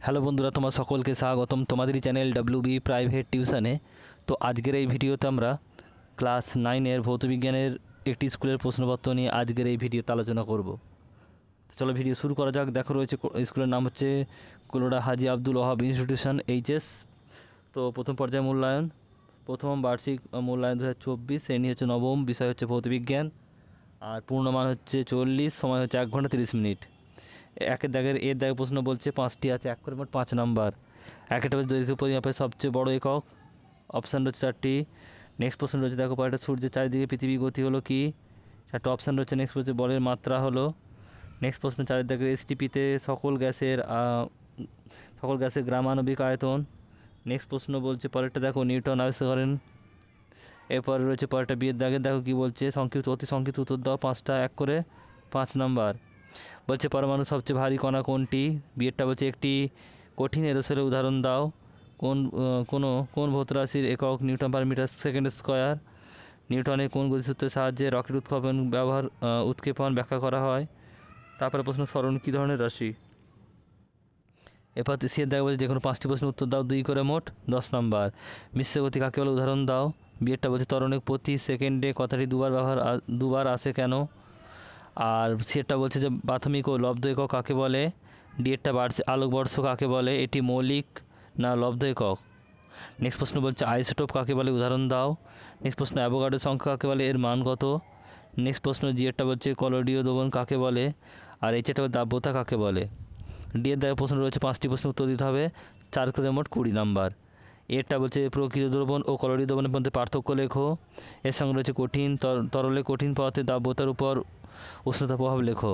Hello বন্ধুরা, তোমার সকলকে স্বাগতম তোমাদেরই চ্যানেল ডব্লিউবি প্রাইভেট টিউশনে। তো আজকের এই ভিডিওতে আমরা ক্লাস 9-এর ভৌতবিজ্ঞানের একটি স্কুলের প্রশ্নপত্র নিয়ে আজকের এই ভিডিওতে আলোচনা করব। তো চলো ভিডিও শুরু করা যাক। দেখো রয়েছে স্কুলের নাম হচ্ছে কুলোড়া হাজি আব্দুল ওয়াহাব ইনস্টিটিউশন এইচএস। তো প্রথম পর্যায়ে মূল্যায়ন, প্রথম বার্ষিক মূল্যায়ন 2024, শ্রেণী হচ্ছে নবম, বিষয় হচ্ছে ভৌতবিজ্ঞান, আর পূর্ণমান হচ্ছে 40, সময় হচ্ছে 1 ঘন্টা 30 মিনিট। এর দাগের প্রশ্ন বলছে 5টি আছে, এক করে মোট 5 নাম্বার। একটা হচ্ছে দৈর্ঘ্য পরিমাপের সবচেয়ে বড় একক, অপশান রয়েছে 4টি। নেক্সট প্রশ্ন রয়েছে দেখো একটা সূর্যের চারিদিকে পৃথিবীর গতি হলো কি, 4টা অপশান রয়েছে। নেক্সট হচ্ছে বলের মাত্রা হলো। নেক্সট প্রশ্ন 4 দাগের এসটিপিতে সকল গ্যাসের গ্রামাণবিক আয়তন। নেক্সট প্রশ্ন বলছে পরেরটা দেখো নিউটন আবিষ্কার করেন। এরপরে রয়েছে পরেরটা বিয়ের দাগের দেখো কী বলছে, অতি সংক্ষিপ্ত উত্তর দাও, 5টা, এক করে 5 নাম্বার। বলছে পরমাণু সবচেয়ে ভারী কণা কোনটি, বিয়েরটা বলছে একটি কঠিন এরোসেলের উদাহরণ দাও। কোন ভৌত রাশির একক newton per metre second square. নিউটনের কোন গতিসূত্রের সাহায্যে রকেট উৎক্ষেপণ ব্যাখ্যা করা হয়। তারপরে প্রশ্ন স্মরণ কী ধরনের রাশি। এরপর সিয়ের দেখা বলছে যে কোনো 5টি প্রশ্নের উত্তর দাও, 2 করে মোট 10 নাম্বার। মিশ্র গতি কাকে বলে উদাহরণ দাও। বিয়েরটা বলছে ত্বরণে প্রতি সেকেন্ডে কথাটি দুবার আসে কেন। আর সিয়েরটা বলছে যে প্রাথমিক ও লব্ধ একক কাকে বলে। ডিএরটা আলোকবর্ষ কাকে বলে, এটি মৌলিক না লব্ধ একক। নেক্সট প্রশ্ন বলছে আইসোটোপ কাকে বলে উদাহরণ দাও। নেক্সট প্রশ্ন অ্যাভোগাড্রো সংখ্যা কাকে বলে, এর মান কত। নেক্সট প্রশ্ন জিএরটা বলছে কলোডীয় দ্রবণ কাকে বলে, আর এইচটা দাব্যতা কাকে বলে। ডিএর দাগে প্রশ্ন রয়েছে 5টি প্রশ্ন উত্তর দিতে হবে, 4 করে মোট 20 নাম্বার। এরটা বলছে প্রকৃত দ্রবণ ও কলোডীয় দ্রবণের মধ্যে পার্থক্য লেখো। এর সঙ্গে রয়েছে তরলে কঠিন পদার্থের দাব্যতার উপর উষ্ণতা প্রভাব লেখো।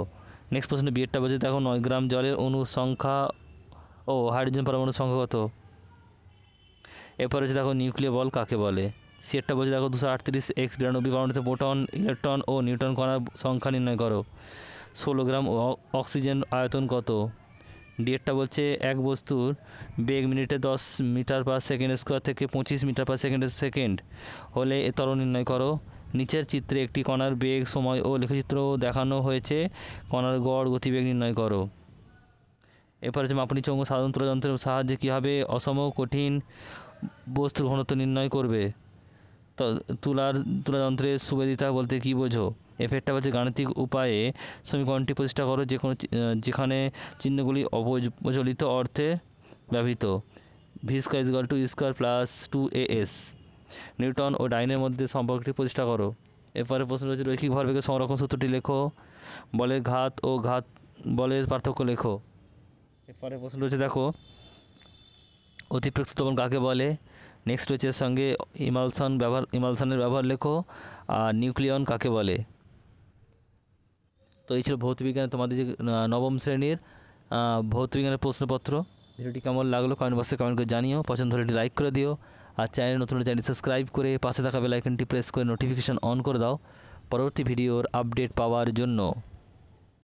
নেক্সট প্রশ্ন বিয়েরটা বলছে দেখো 9 গ্রাম জলের অণুর সংখ্যা ও হাইড্রোজেন পরমাণুর সংখ্যা কত। এরপর হচ্ছে দেখো নিউক্লিয় বল কাকে বলে। সিয়েরটা বলছে দেখো 238x92 পারমাণবিক প্রোটন, ইলেকট্রন ও নিউট্রন কণার সংখ্যা নির্ণয় করো। 16 গ্রাম অক্সিজেন আয়তন কত। ডিএরটা বলছে এক বস্তুর বেগ মিনিটে 10 মিটার পার সেকেন্ড স্কোয়ার থেকে 25 মিটার পার সেকেন্ড হলে এ ত্বরণ নির্ণয় করো। নিচের চিত্রে একটি কণার বেগ, সময় ও লেখচিত্র দেখানো হয়েছে, কণার গড় গতিবেগ নির্ণয় করো। এরপর হচ্ছে মাপনী চৌম্বক সাধারণ তুলা যন্ত্রের সাহায্যে কীভাবে অসম কঠিন বস্তুর ঘনত্ব নির্ণয় করবে। তো তুলা যন্ত্রের সুবিধা বলতে কী বোঝো। এফেক্টটা হচ্ছে গাণিতিক উপায়ে সমীকরণটি প্রতিষ্ঠা করো যেখানে চিহ্নগুলি অপ্রচলিত অর্থে ব্যবহৃত। V square equal to square plus 2as। Newton ও ডাইনের মধ্যে সম্পর্কটি প্রতিষ্ঠা করো। এরপরে প্রশ্ন রয়েছে রৈখিক ভরবেগের সংরক্ষণ সূত্রটি লেখো। বলের পার্থক্য লেখো। এরপরে প্রশ্ন রয়েছে দেখো অতিপ্রেক্ষিত দ্রবণ কাকে বলে। নেক্সট রয়েছে এর সঙ্গে ইমালশনের ব্যবহার লেখো, আর নিউক্লিয়ন কাকে বলে। তো এই ছিল ভৌতবিজ্ঞানের তোমাদের যে নবম শ্রেণীর ভৌতবিজ্ঞানের প্রশ্নপত্র। ভিডিওটি কেমন লাগলো কমেন্ট বক্সে কমেন্ট করে জানিও। পছন্দ হলে লাইক করে দিও, আর চ্যানেল সাবস্ক্রাইব করে পাশে থাকা বেল আইকনটি প্রেস করে নোটিফিকেশান অন করে দাও পরবর্তী ভিডিওর আপডেট পাওয়ার জন্য।